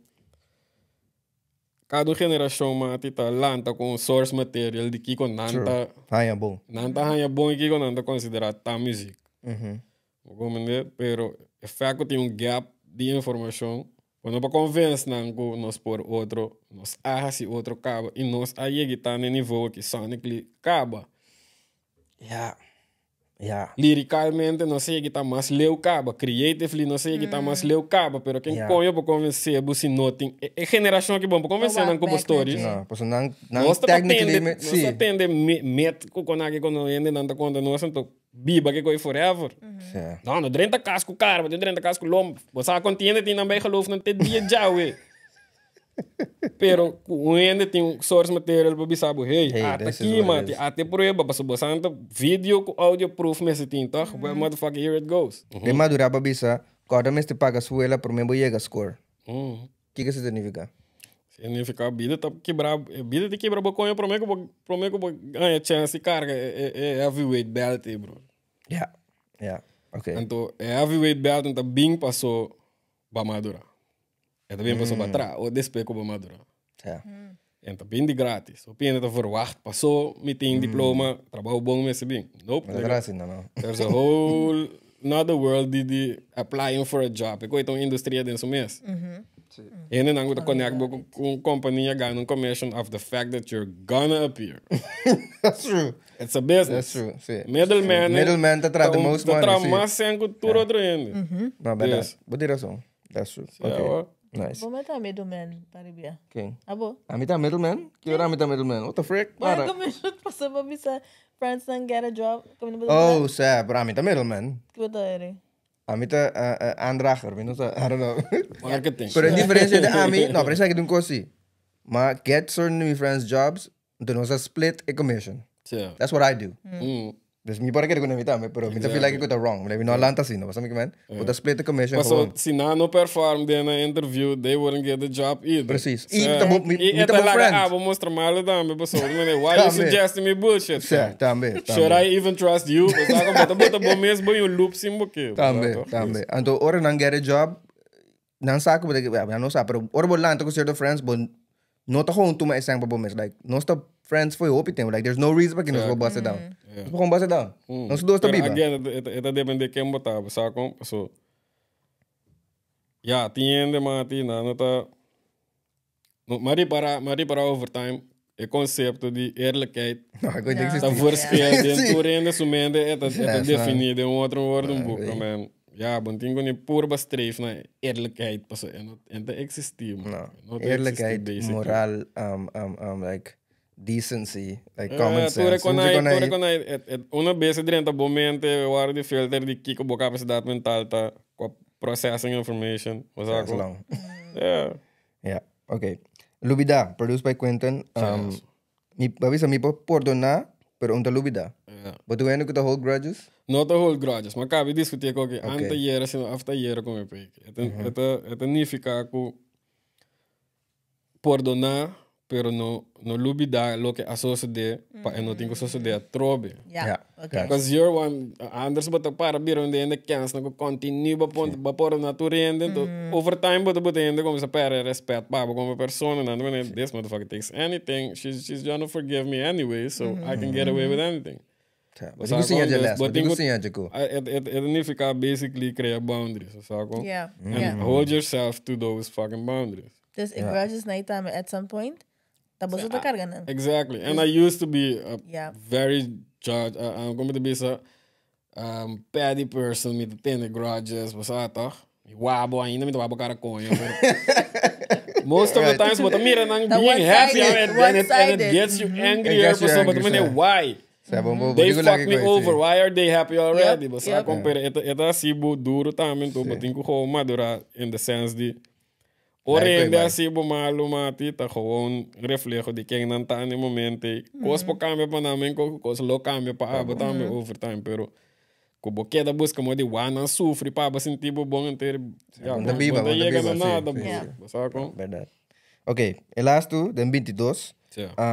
Speaker 2: cada geração matita lanta com source material de que com nanta
Speaker 1: hanya bom
Speaker 2: e que com nanta considerar ta música. Pero o fato tem gap de informação quando para convencer que nós por outro nós arrasi outro cabo e nós aí que tá no nível que sonically caba. Liricalmente não sei que tá mais leu caba, creatively não sei que tá mais leu caba, pero quem conhece para convencer é se notem é geração que bom para convencer não com stories.
Speaker 1: Não, pois não technically
Speaker 2: sim. Nós atende met com nada quando ainda não tá conta nós então biba que coi forever. Não, não drenta casco cara, não drenta casco lom. Você contiene tem também geloof não te dia já we. Pero ainda tem source material para saber, hey, aqui mate, até prueba para saber santa vídeo com audio proof mesmo tem, tá? Well, motherfucker, here it goes.
Speaker 1: De madura para bisa, cada mês te paga suela por me boiega score. Que significa?
Speaker 2: Significa vida tá quebrar, vida te quebra boconha para mim que ganha chance de carga é heavyweight belt, bro.
Speaker 1: Yeah. Okay.
Speaker 2: Então, é heavyweight belt então bem passou para madura. É também passou para trás ou despeco para madura.
Speaker 1: Yeah.
Speaker 2: Então, bem de grátis. O pena tá verwacht, passou, me tem diploma, trabalho bom mesmo bem. Nope.
Speaker 1: Mas agora assim, não.
Speaker 2: There's a whole another world de applying for a job. É então indústria dentro mês. E ainda não está conectado com companhia ganhando commission of the fact that you're gonna appear.
Speaker 1: That's true.
Speaker 2: It's a business.
Speaker 1: That's true. Sí.
Speaker 2: Middleman
Speaker 1: te trata most money.
Speaker 2: Te trata mais sem cultura outro ainda.
Speaker 1: No, verdade. Boa direção. That's true. Okay. Nice.
Speaker 3: Vou meter middleman para ver.
Speaker 1: Quem?
Speaker 3: Abo.
Speaker 1: A mim tá middleman? Que hora a mim tá middleman? What the frick?
Speaker 3: Mas como eu passou para bisa friends não get a job, como não
Speaker 1: Oh, sé, pero a mí tá middleman.
Speaker 3: que botar ele.
Speaker 1: A mí tá aandrager, I don't know.
Speaker 2: Marketing.
Speaker 1: Pero a diferença de a mim, não, parece que não consigo. Mas get certain of my friends jobs, então nós split a commission.
Speaker 2: Yeah.
Speaker 1: That's what I do. Dus mi para que com a mim também, pero me feel like it got wrong. Maybe no lanta assim, não, mas me man. But split the commission.
Speaker 2: Mas se não perform na interview, they wouldn't get the job either.
Speaker 1: Precies.
Speaker 2: E tá lá, vou mostrar mal também, pessoal. Why you suggesting me bullshit?
Speaker 1: Sim, também.
Speaker 2: Should I even trust you? Bota bom mesmo em loop sim porque.
Speaker 1: Também. Então, ora não get a job, não sabe porque não sabe, pero ora vou lá então com certos friends, but não tá junto mais sempre bom mesmo, like não está friends foi open tempo, like there's no reason para que nós vamos bust it down. Vamos bust it down. Não se dois tá biba.
Speaker 2: Again, это depende de quem botar, sabe? So, ja, tiende mati não tá. Mari para overtime. É conceito de eerlijkheid.
Speaker 1: Não, ik weet niks.
Speaker 2: Dat voorspel, die toerende sumende, het definido, outro woordenboek. Ja, want ik ben puur bestreef naar eerlijkheid. En dat existeert.
Speaker 1: Eerlijkheid, moraal, like decency, like common sense.
Speaker 2: Una vez durante o momento, waar die filter die kiko boa capacidade mental tá com processing information.
Speaker 1: That's long.
Speaker 2: Yeah.
Speaker 1: Okay. Lubida, produced by Quentin. Babisa mi po perdona, pero unta Lubida. But do you know the whole grudges?
Speaker 2: Not the whole grudges, maar cabe discutir com que ante jaren sino after jaren com me Het niet fica com perdonar, pero no lubida lo que asociade pa e no tenho asociade trobe.
Speaker 3: Yeah. Okay.
Speaker 2: Because you're one anders bota para biro onde ainda chance na continue ba por naturende então over time bota ainda como se perde respeito para como persona não é this motherfucker takes anything she's gonna forgive me anyway so I can get away with anything.
Speaker 1: Mas eu sim
Speaker 2: it niet fica basically create boundaries, sabe?
Speaker 3: Yeah.
Speaker 2: And hold yourself to those fucking boundaries.
Speaker 3: Dus ik grudges na ita at some point. Tapos ito karga na.
Speaker 2: Exactly. And I used to be a very judge. I'm going to be a petty person with the grudges. Basta toch? Wabo ainda me wabo cara konyo. Most of the times, but mira nang being happy and it gets you angrier. But why? They fuck me over. Why are they happy already? Basta compare ita assim duro também. Tô botin ko ho madura in the sense de Orende assim, malo mati, tá gewoon reflejo de quem não tá no momento. Coisa por cambio para nós, coisa lo cambio para aba também overtime, pero como queda busca mo de wana sofre para aba sentir bom inteiro.
Speaker 1: Não biba, não
Speaker 2: chega nada,
Speaker 1: sabe? Verdade. Ok, e last den 22.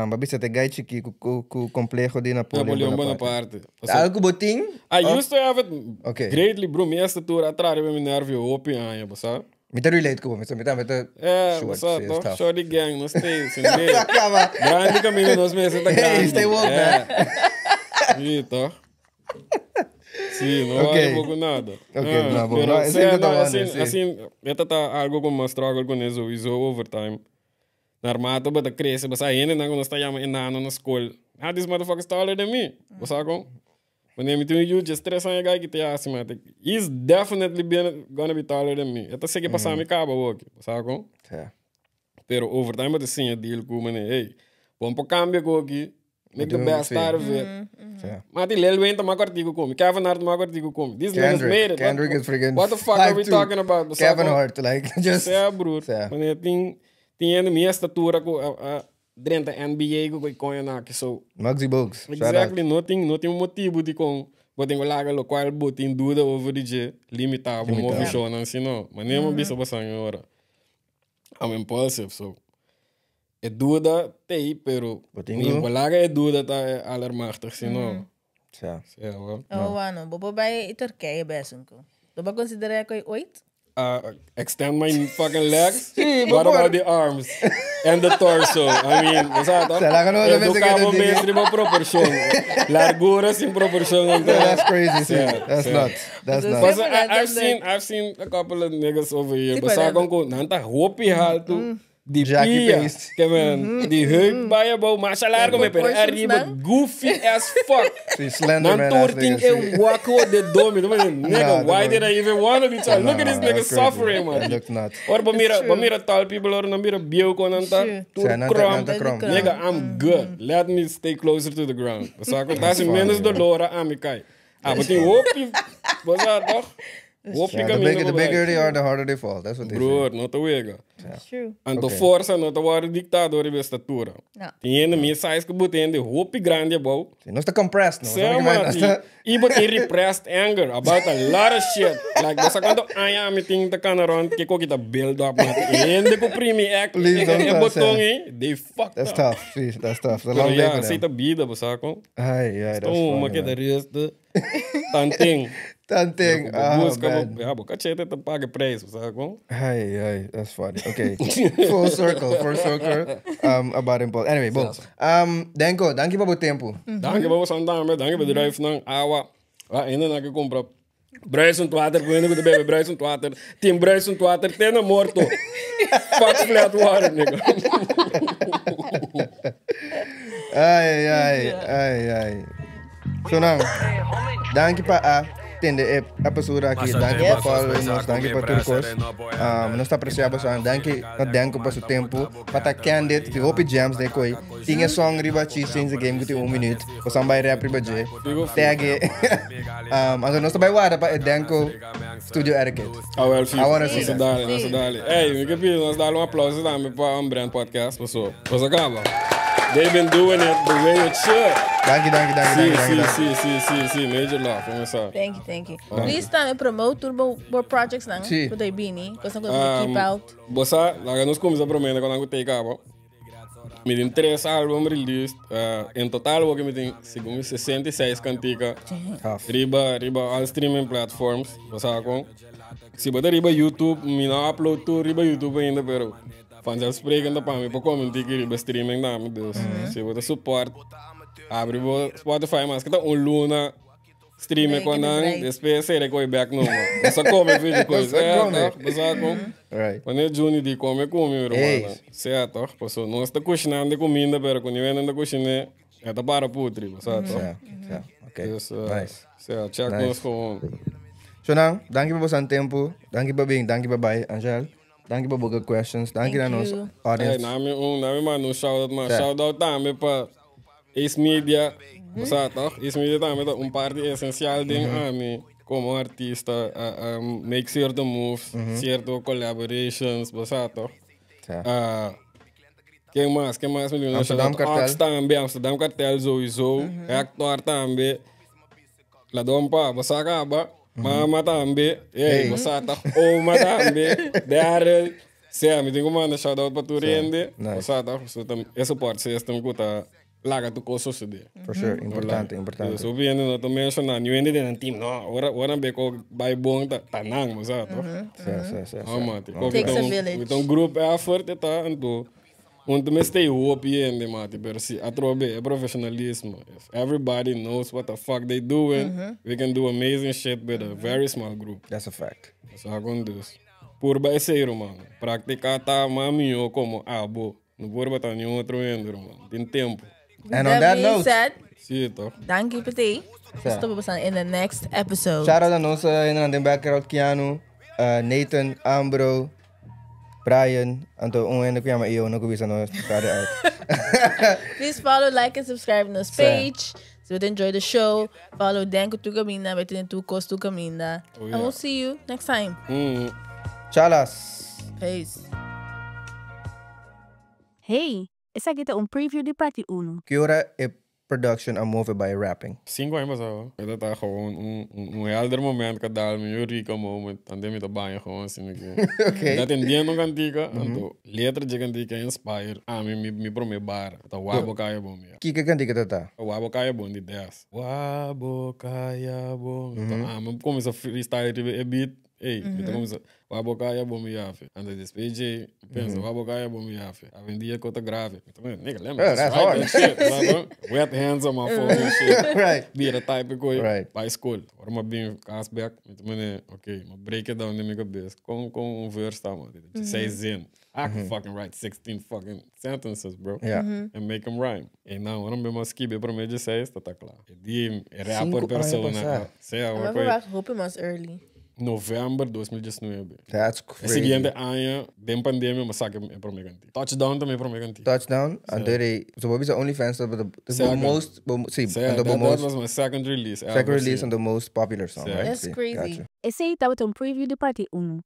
Speaker 1: Babisa te gaite que com complexo de Napoleão
Speaker 2: Bonaparte.
Speaker 1: Algo botinho?
Speaker 2: I used to have it greatly, bro. Minha estatura atrás me nervio open anya, sabe?
Speaker 1: Me te relate ko, me te
Speaker 2: short, shorty gang, no stay, grande caminho nos meses da grande.
Speaker 1: Stay woke,
Speaker 2: Sim, tá. Sim, não vale pouco nada.
Speaker 1: Pero
Speaker 2: assim, esta tá algo como uma struggle com isso overtime. Normato, but cresce, mas ainda não nós tá chamando enano na escola. This motherfucker is taller than me. Você sabe? When I'm between you, just 3 anos guy que te asima. He's definitely gonna be taller than me. Esta sei que passar me caba hoje, sabe? Pero overtime but sim a deal com mane. Hey, vamos para cambio com aqui. Make the best out of it. Mas ele lenta mais artigo como. Kevin Hart mais artigo como. This niggas made it.
Speaker 1: Kendrick is freaking.
Speaker 2: What the fuck are we talking about?
Speaker 1: Kevin Hart, like just.
Speaker 2: Yeah, bro. Mane tinha minha estatura com dentro da NBA ko koy na que so
Speaker 1: Muggsy Bogues.
Speaker 2: Exactly, nothing motivo de com botem laga lo qual botem dúvida over de limitar o movision assim não, mas nem uma bisa passando agora. I'm impulsive, so é dúvida tem, pero
Speaker 1: Botingo.
Speaker 2: nem balaga é dúvida tá é alarmachtig, senão.
Speaker 1: Ja.
Speaker 3: Oh, ano. Bobo bij Turkije best een ko. Doba considerar que ooit?
Speaker 2: Extend my fucking legs.
Speaker 1: Sí,
Speaker 2: What
Speaker 1: but
Speaker 2: about the arms and the torso? I mean, ¿sabes?
Speaker 1: Será que no
Speaker 2: Eu
Speaker 1: deve ser que
Speaker 2: cabo
Speaker 1: eu
Speaker 2: mesmo uma proporção. Largura sem proporção. Então,
Speaker 1: That's crazy, sim.
Speaker 2: Yeah,
Speaker 1: That's
Speaker 2: yeah.
Speaker 1: nuts. That's
Speaker 3: Dus-
Speaker 1: nuts.
Speaker 2: But I've seen a couple of niggas over here.
Speaker 3: Sim,
Speaker 2: But
Speaker 3: maar
Speaker 2: sa
Speaker 3: dat-
Speaker 2: kon nanta hopi halto. Die
Speaker 1: Jackie
Speaker 2: pia.
Speaker 1: paste.
Speaker 2: Que man, die heup bij je bouw. Maar sa largo me pera.
Speaker 3: Proportions
Speaker 2: Arriba
Speaker 3: na?
Speaker 2: goofy as fuck.
Speaker 1: Sí, slender
Speaker 2: Nan
Speaker 1: man.
Speaker 2: torting e wako de domi. Nigga,
Speaker 1: No,
Speaker 2: why
Speaker 1: no.
Speaker 2: did I even want to be child? Look at this nigga
Speaker 1: that's crazy.
Speaker 2: suffering,
Speaker 1: That
Speaker 2: man.
Speaker 1: looks nuts.
Speaker 2: Or
Speaker 3: It's true.
Speaker 2: bamira tall people or nambira biyo ko nanta.
Speaker 3: True.
Speaker 2: Tur
Speaker 1: Sa nanta-
Speaker 2: krom.
Speaker 1: nanta krom.
Speaker 2: Nigga, I'm good. Let me stay closer to the ground. Basta ko tasi menos dolora amikay. But in hopi, basta toch? Hopi
Speaker 1: Yeah, the bigger they are, the harder they fall. That's what they say.
Speaker 2: Broer, não te wega.
Speaker 3: That's true.
Speaker 2: Anto força, não te wara dictador e estatura.
Speaker 3: No.
Speaker 2: Tem minha size que botem de hopi grande bom.
Speaker 1: Sí, no está compressed, no.
Speaker 2: Say, man, even in repressed anger about a lot of shit. Like, basta quando aya me ting te kan around, que ko kita build up, man. And ko primi act,
Speaker 1: Please don't
Speaker 2: e
Speaker 1: touch
Speaker 2: botong
Speaker 1: that.
Speaker 2: they fucked
Speaker 1: That's
Speaker 2: up.
Speaker 1: tough. See, that's tough. It's a
Speaker 2: Pero
Speaker 1: long day
Speaker 2: ja,
Speaker 1: for
Speaker 2: sei
Speaker 1: them.
Speaker 2: te bida, basta ko.
Speaker 1: Ay, that's
Speaker 2: Oh, maar
Speaker 1: funny,
Speaker 2: que de
Speaker 1: man.
Speaker 2: rest, tanting.
Speaker 1: Tanting.
Speaker 2: Busca,
Speaker 1: man.
Speaker 2: ja, boca chete te paga prijs, basta ko.
Speaker 1: Ay, that's funny. Okay. Full circle. About him, Paul. Anyway, boom. Denko, danke por tempo.
Speaker 2: Danke ba sa dame, danke bedrijf ng awa. Ainda na que compra Bryson water, quando eu bebe Bryson water, tem Bryson water, tem na morto. Fuck flat water, nigga.
Speaker 1: Ay. So now, danke pa tende episode aqui, danke pa follow-nos, danke pa turcos. Nós apreciamos a danke pa seu tempo, pa ta candid, ti hopi jams de koi. Tinha song riba chi change the game kuti 1 minute, o sambai rap riba je. Tag also nós também wada pa danko studio etiquette.
Speaker 2: Well,
Speaker 1: I wanna see
Speaker 2: nasa
Speaker 1: that.
Speaker 2: dali, nasa dali. Hey, we can feel, nasa dali aplausos dami pa ang brand podcast. Paso acaba. They've been doing it the way it should.
Speaker 1: Danke.
Speaker 2: Sí, major love, começar.
Speaker 3: Thank you. Please também promote turbo projects nang.
Speaker 1: Sí.
Speaker 3: Put bini. Kasi kung keep out.
Speaker 2: Bossa, laga nos comes a promena quando eu take up. Me tem 3 álbuns released. Em total, o que me tem, segundo 66 canticas. Riba all streaming platforms. Bossa, com. Se botar riba YouTube, me não upload tudo riba YouTube ainda, pero vanzelfsprekend para mim, para comentar que riba streaming nami. Dus, se botar support, abre o Spotify, mas que tá luna streaming
Speaker 3: Nee, ik heb het
Speaker 2: quando
Speaker 3: bereikt.
Speaker 2: depois será que eu back no, mano. Bossa, come vídeo coisa. Bossa, com.
Speaker 1: Right.
Speaker 2: Wanneer Johnny die come, meu
Speaker 1: Hey.
Speaker 2: irmão. Certo, passou. Não está cozinhando de comida, pero quando vem na cozinha, é da para putri, certo?
Speaker 1: Yeah. Okay. Nice.
Speaker 2: Certo, check
Speaker 1: Nice.
Speaker 2: nos com.
Speaker 1: So now, danke pa sa tempo. Danke pa bing, danke pa bye, Angel. Danke pa boga questions. Danke na nos
Speaker 3: you.
Speaker 2: Hey,
Speaker 1: audience.
Speaker 2: nami mano shout out, man.
Speaker 1: Certo.
Speaker 2: Shout out também para Ace Media, certo? Ace Media também é parte essencial de mim como artista, make certain moves, certo collaborations, certo? Quem mais me lembra?
Speaker 1: Amsterdam Cartel.
Speaker 2: Ox também, Amsterdam Cartel sowieso. Hector também. La Dompa, você acaba. Mama também. Ei, você tá. Oma também. Daryl. Sim, me tenho manda shout out para tu rende.
Speaker 1: Nice.
Speaker 2: Você tá. Esse parte se está muito laga tu coisa suceder.
Speaker 1: For sure. Importante.
Speaker 2: So viendo no to mencionar, ni vende de team, no. Ora be ko by bom ta nang, mo sa to.
Speaker 1: Sim.
Speaker 2: Mate.
Speaker 3: Takes a village.
Speaker 2: Então group effort tá ando. Want me stay hope ende mate, pero si atrobe é professionalismo. If everybody knows what the fuck they doing, we can do amazing shit with a very small group.
Speaker 1: That's a fact.
Speaker 2: Sa con Deus. Por ba ser, mano. Praticar tá maminho como abo. Não por ba tá nenhum outro ende, mano. Tem tempo.
Speaker 1: And on that
Speaker 3: being
Speaker 1: note,
Speaker 3: said,
Speaker 2: Sim, tá.
Speaker 3: thank you, Pati. Stop us in the next episode.
Speaker 1: shout out aan onze in de background, Keanu, Nathan, Ambro, Brian, en toen ongeveer kwam ik nog eens aan ons verder uit.
Speaker 3: Please follow, like, and subscribe on this page. So you enjoy the show. Follow Denko Tugamina, Betin Tukos Tugamina. And we'll see you next time.
Speaker 1: Chalas!
Speaker 3: Peace.
Speaker 5: Hey, esa kita preview di Prati Uno.
Speaker 1: Kia ora e production aan moven by rapping?
Speaker 2: 5 anos al. Dat is gewoon een helder moment que dá een rico moment. Dan denk ik dat baan gewoon assim
Speaker 1: Okay.
Speaker 2: Dat in die nog antiga, então letra de antiga inspire. Me prome bar. Dat wabo kaya bom ya.
Speaker 1: Kika kan diga tata.
Speaker 2: Wabo kaya bom de 10. Wabo kaya bom. Me começa a freestyle beat. Ei, então começa wabo kaya bom ya fe. And this PJ pensa wabo kaya bom ya fe. A vendia cota grave. Então, nigga, lembra?
Speaker 1: That's hard.
Speaker 2: That shit. Wet hands on my phone and shit.
Speaker 1: Right.
Speaker 2: Be the type of coisa
Speaker 1: Right.
Speaker 2: para a escola. Agora uma bem cashback, então ok, uma break it down na minha cabeça com verse tá, mano. De 6 in. I can fucking write 16 fucking sentences, bro.
Speaker 1: Yeah.
Speaker 2: And make them rhyme. E não, eu não me masquibe para mim de 6, tá claro. E de rapper
Speaker 1: 5 anos
Speaker 2: persona.
Speaker 1: passar.
Speaker 2: Sei,
Speaker 3: Eu
Speaker 2: uma
Speaker 3: vou
Speaker 2: coisa.
Speaker 3: falar roupa mais early.
Speaker 2: Novembro de 2019.
Speaker 1: That's
Speaker 2: E
Speaker 1: crazy.
Speaker 2: seguinte ano, de pandemia, mas sabe é para mim canti. Touchdown também é para mim canti.
Speaker 1: Touchdown. And they so what is the OnlyFans of the
Speaker 2: Second.
Speaker 1: most see and the
Speaker 2: That
Speaker 1: most
Speaker 2: was my second release.
Speaker 1: second release and the most popular song,
Speaker 2: Yeah.
Speaker 1: right?
Speaker 3: That's
Speaker 1: See,
Speaker 3: crazy.
Speaker 1: gotcha.
Speaker 5: Esse aí estava um preview do parte 1.